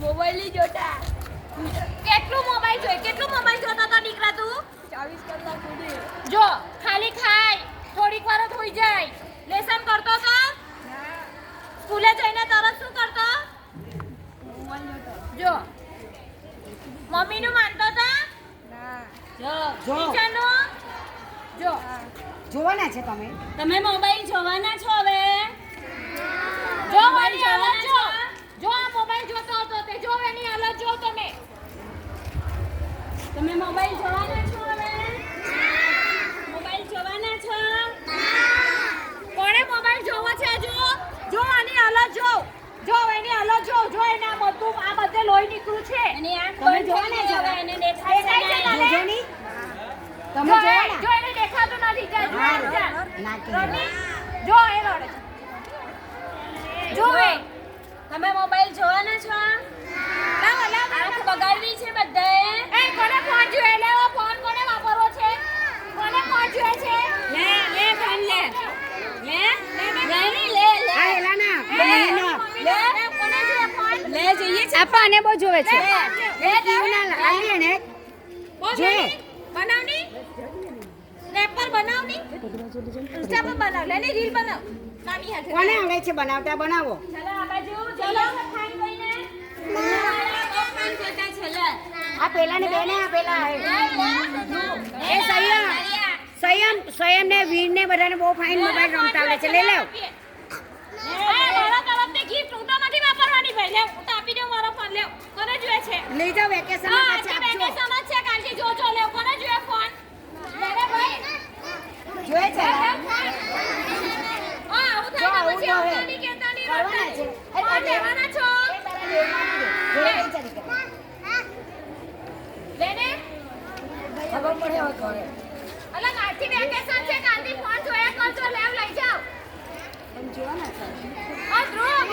mobile જોતા કેટલું mobile જોઈ કેટલું મોબાઈલ જોતો તો દીકરા તું 24 કલાક સુધી જો ખાલી ખાય થોડીક વાર હોઈ જાય લેસન કરતો તો સ્કૂલે જઈને તરત શું કરતો જો મમ્મી નું માનતો તો ના જો ટીચરનું જો જોવાના છે તમે મોબાઈલ જોવાના છો હવે જો એની હાલત જો જો આ મોબાઈલ જોતો હતો તે જો એની હાલત જો તમે મોબાઈલ જોવાના છો હવે મોબાઈલ જોવાના છો કોણે મોબાઈલ જોવો છે જો આની હાલત જો એની હાલત જો એના બધું આ બધે લોહી નીકળ્યું છે એની આંખ બંધ જોવાના છે હવે એને દેખાય છે જોજો ની તમે જો એને દેખાતું નથી જો એ રડે જો તમે મોબાઈલ જોવાના છો આંખ બગાડવી છે બધાએ એ કોને ફોન જોઈએ લેવો ફોન કોને વાપરવો છે કોને ફોન જોઈએ છે લે ફોન લે આ એલાના લે કોને જોઈએ ફોન લે જઈએ છે આપાને બહુ જોવે છે લે જીવના લાલી ને જો બનાવની સ્નેપ પર બનાવની ઇન્સ્ટા પર બનાવ લેની રીલ બનાવ નાની હાથે કોને આવડે છે બનાવતા બનાવો ચલો આ બાજુ ચલો ખાઈ ગઈને ફોન કરતા ચલો આ પેલાને બેને આ પેલા એ સંયમ ને વીર ને બધાને બહુ ફાઇન મોબાઈલ રમતા આવડે છે લઈ લેવ મારા તરફથી ગિફ્ટ હું તો નથી વાપરવાની ભાઈ લે હું તો આપી દઉં મારો ફોન લે કોને જોઈએ છે લઈ જાવ વેકેશન માં પાછા આપજો વેકેશન છે કાલથી જો લે કોને જોઈએ ફોન લેને ભાઈ જોઈએ છે હા હું થાય પછી આવવાની કેતા ની કરવાના છે ફોન લેવાના છો લેને ખબર પડે હવે ઘરે અલા કાલથી વેકેશન છે કાલથી ફોન જોયા કરજો લેવ લઈ જાવ પણ જોવાના છે આ ધ્રુવ